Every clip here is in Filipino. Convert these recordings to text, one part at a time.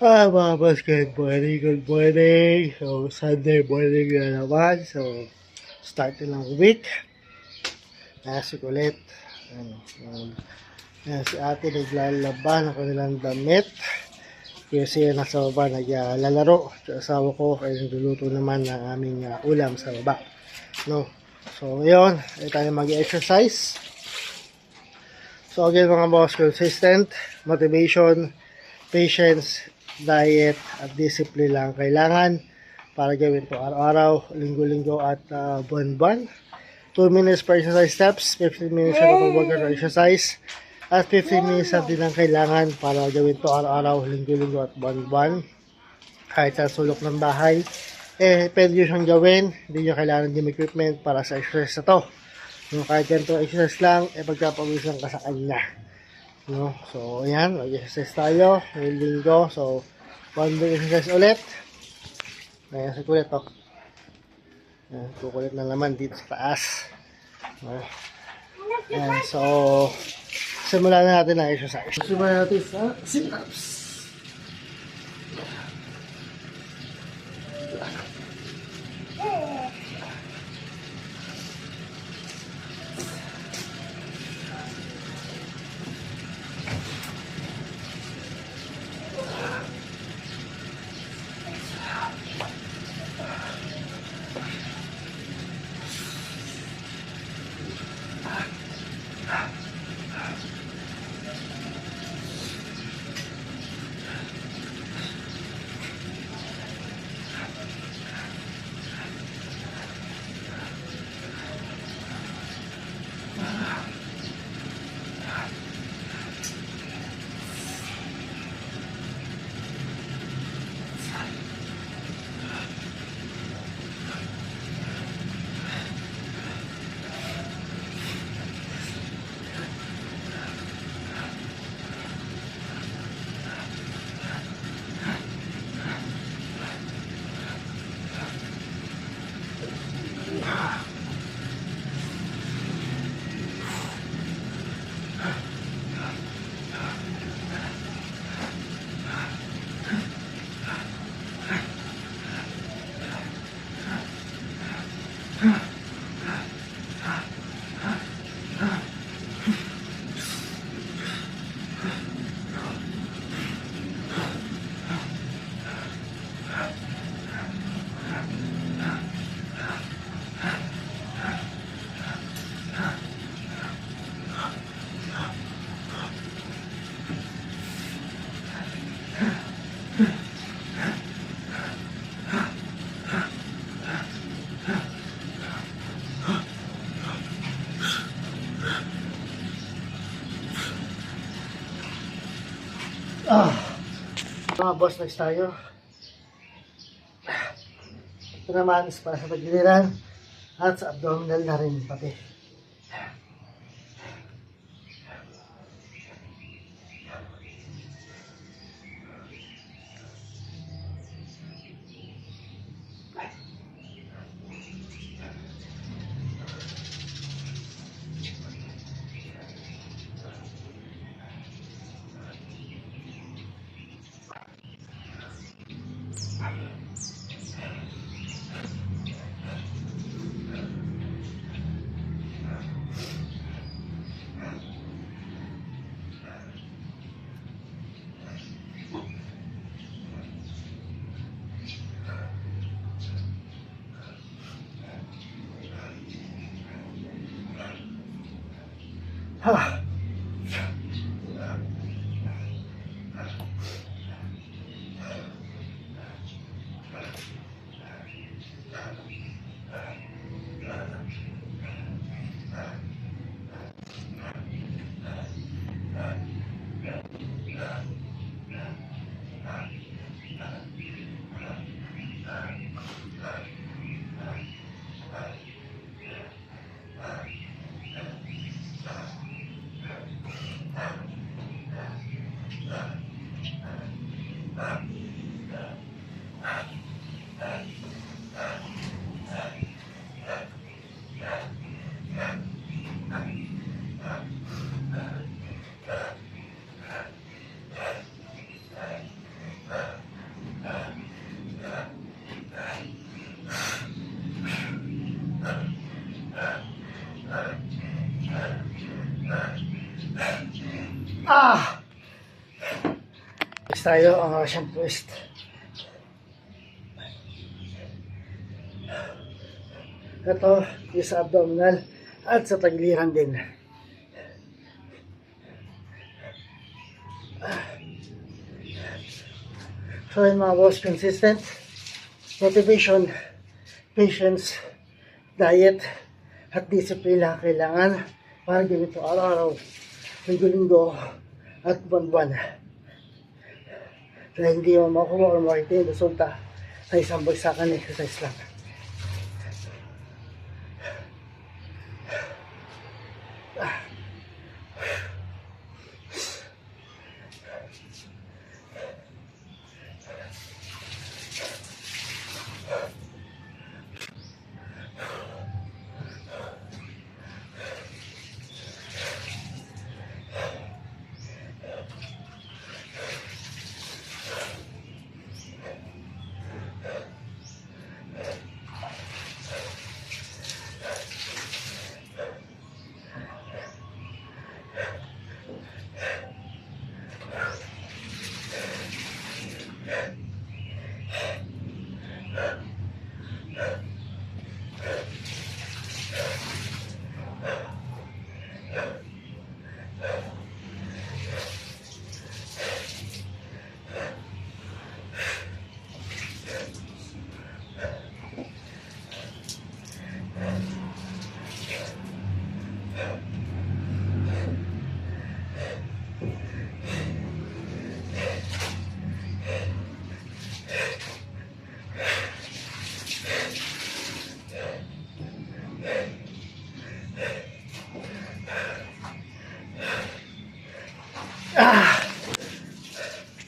Mga boss, good morning. So, Sunday morning na naman. So, start na ng week. Nasik ulit. Ano, si ate naglalaba ng kanilang damit. Kasi nasa baba naglalaro. Sa asawa ko ay nagluluto naman ng aming ulam sa baba. No? So, ngayon, ay tayo mag-exercise. So, again mga boss, consistent, motivation, patience, diet at discipline lang kailangan para gawin to araw-araw, linggo-linggo at buwan-buwan. 2 minutes per exercise steps, 15 minutes na pag-workout exercise, at 15 minutes na din ang kailangan para gawin to araw-araw, linggo-linggo at buwan-buwan. Kahit sa sulok ng bahay, pwede nyo siyang gawin, hindi nyo kailangan ng equipment para sa exercise na to. Kahit ganito exercise lang, pagkapawisan ka sa kanya. No? So, ayan, mag-exercise tayo ngayong linggo. So, one day exercise ulit. Ayan, sa kulit, oh. Ayan, kukulit na naman dito sa taas. Ayan, so, simulan na natin ang exercise. Simulan natin sa sit-ups. Mga boss, next tayo. Ito naman is para sa tagiliran at sa abdominal na rin pati. tayo ang Russian twist. Ito yung sa abdominal at sa tagiliran din. So yun mga boss, consistent motivation, patience, diet, at discipline lang kailangan para gawin ito araw-araw, linggo-linggo, at buwan-buwan. Dahil hindi mo makuha o makita yung resulta sa isang bagsakan exercise lang.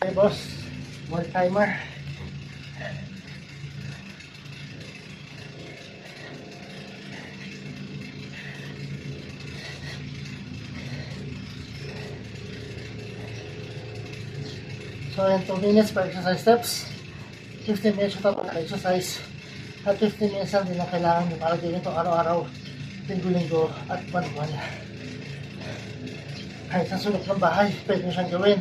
Okay boss, more timer. So yan, 2 minutes per exercise steps, 15 minutes ito para exercise, at 15 minutes lang din ang kailangan nyo para gawin ito araw-araw, linggo-linggo at buwan-buwan. Kahit sa sulok ng bahay, pwede nyo siyang gawin.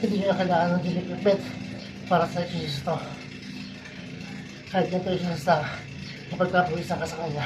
Hindi nyo kailangan ng gym equipment para sa exercise ito. Kahit ganito yung exercise na kapagkapawisan ka sa kanya.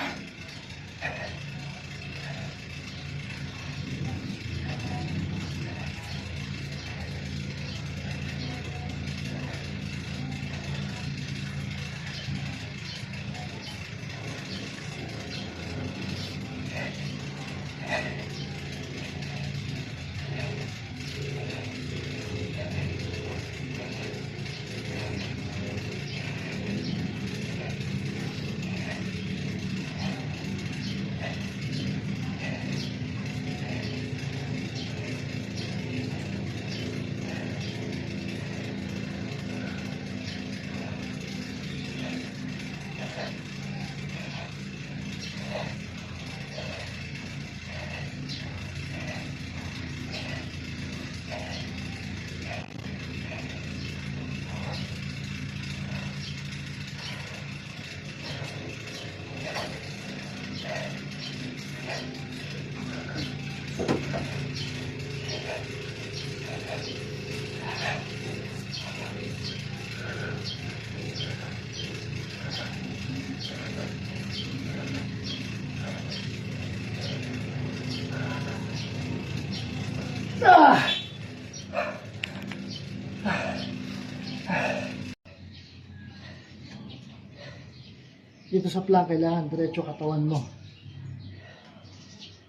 Dito sa plank, kailangan diretso katawan mo.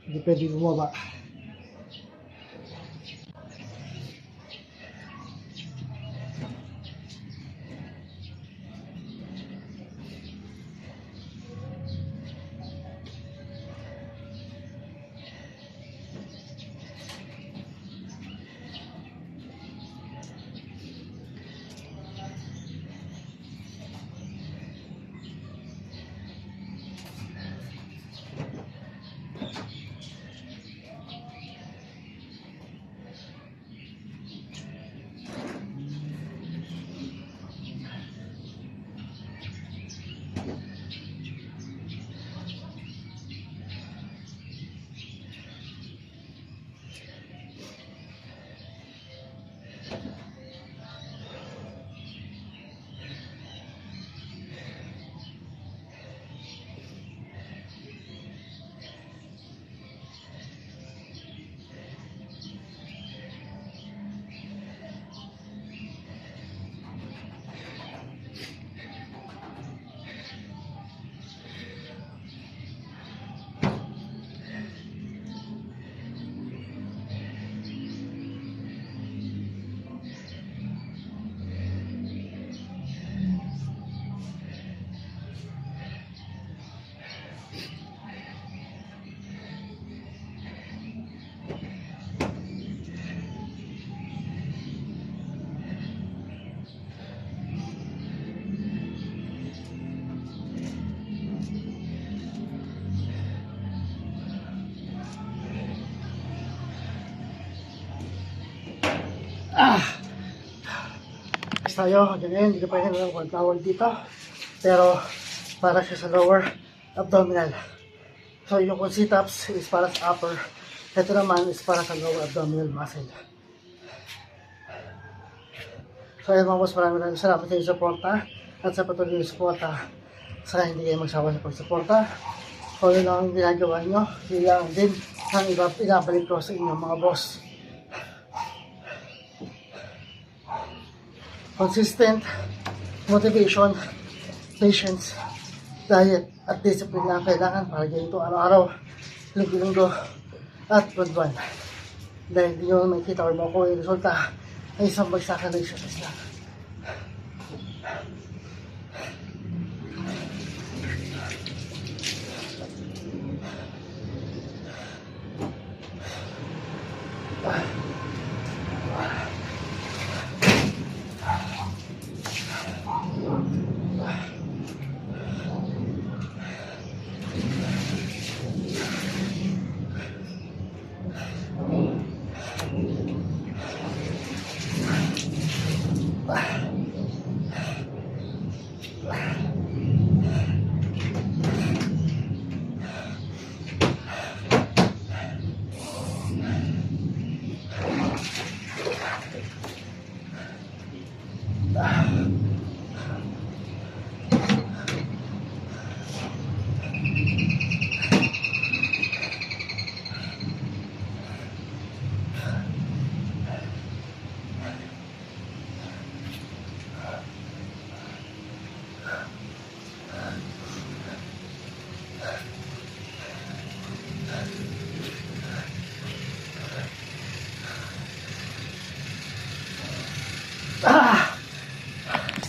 Hindi pwede bumaba. tayo. Ganyan, hindi ko pa rin alam kung tawag dito. Pero, para siya sa lower abdominal. So, yung sit-ups is para sa upper. Ito naman is para sa lower abdominal muscle. So, ayun mga boss, maraming salamat sa inyong suporta. At sa patuloy na suporta. Sana hindi kayo magsawa sa pagsuporta. Kung yun lang ang ginagawa nyo, yun din ang ibabalik ko sa inyong mga boss. Consistent motivation, patience, diet, at discipline na kailangan para ganito araw-araw, linggo-linggo, at buwan-buwan. Dahil hindi nyo makikita or makuha yung resulta ay isang bagsakan na exercise lang.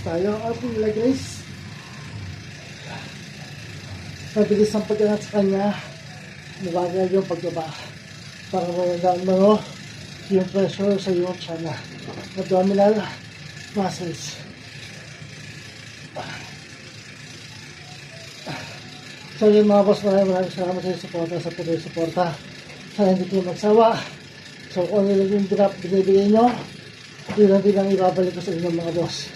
Tayo ang nila guys. Mabilis ang pag-angat sa kanya. Mabagal yung pagbaba. Para mawagaan mo yung pressure sa iyong tiyan. Abdominal muscles. So yun mga boss, maraming salamat sa suporta, sa patuloy suporta. Sana hindi kayo magsawa. So kung ano yung drop binibigay nyo, yun ang bilang ibabalik ko sa inyong mga boss.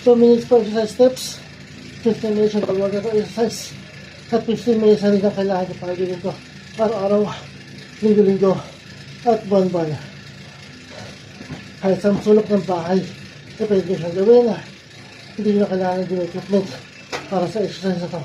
So minutes for exercise steps, 15 minutes ang pagwaga ko exercise, at 15 minutes na rin ang kailangan nyo para gawin ko araw-araw, linggo-linggo, at buwan-buwan. Kahit sa sulok ng bahay, pwede siyang gawin. Hindi nyo kailangan ng equipment para sa exercise na ito.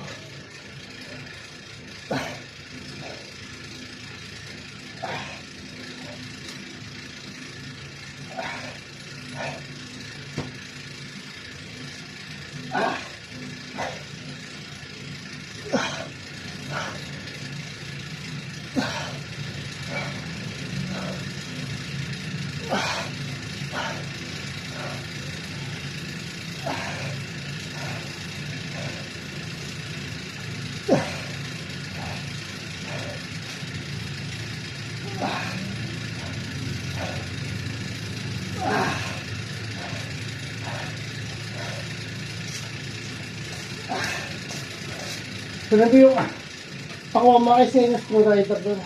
Sinabi yung pakuha mo kasi yung screwdriver doon.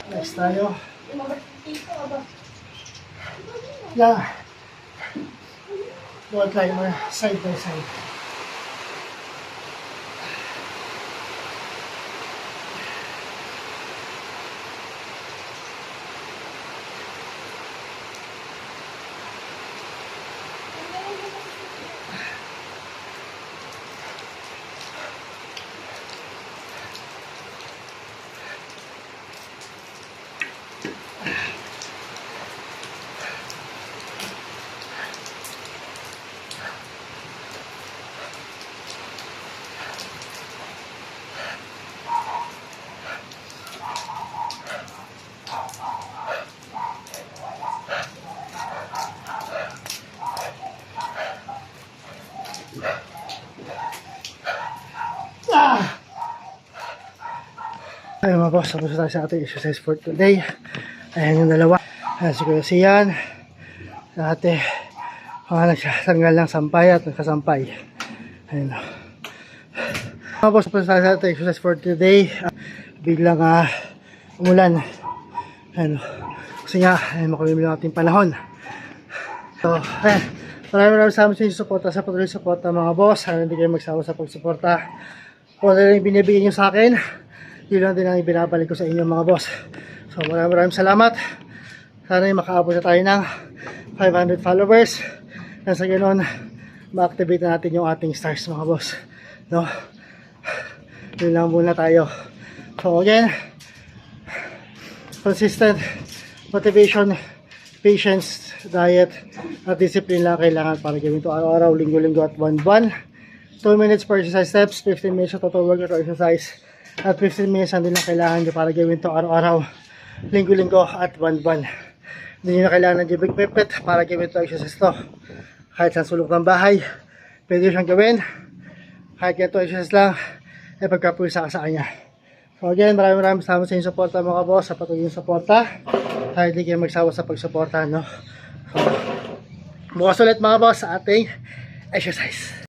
Next tayo. Yeah. Doon tayo mo side by side. Ayun mga boss, tapos tayo sa ating exercise for today. Ayan yung dalawa. Ayan si Kuya Sian. Dati, nagsasanggal ng sampay at nagkasampay. Ayun. Mga boss, tapos tayo sa ating exercise for today. Biglang umulan. Ayun. Kasi nga, makulimlim ang ating panahon. So, ayan. Maraming salamat sa inyo suporta sa patuloy suporta mga boss. Sana hindi kayo magsawa sa pagsuporta. Kung ano yung binibigyan nyo sa akin, yun lang din ang ibinabalik ko sa inyo mga boss. So maraming salamat. Sana makaabot na tayo ng 500 followers. Nang sa ganoon, ma-activate na natin yung ating stars mga boss. No? Yun lang muna tayo. So again, consistent motivation, patience, diet, at discipline lang kailangan para gawin ito araw-araw, linggo-linggo at buwan-buwan. 2 minutes per exercise steps, 15 minutes sa total workout or exercise, at 15 minutes din lang kailangan nyo para gawin ito araw-araw, linggo-linggo at buwan-buwan. Hindi nyo na kailangan ng big pipet para gawin ito exercise to. Kahit sa sulok ng bahay, pwede siyang gawin. Kahit ito exercise lang, pagkapusa ka sa kanya. So again, maraming salamat sa inyong suporta mga boss, sa patuloy yung suporta. Kahit hindi kayo magsawa sa pagsuporta, no? So, bukas ulit mga boss sa ating exercise.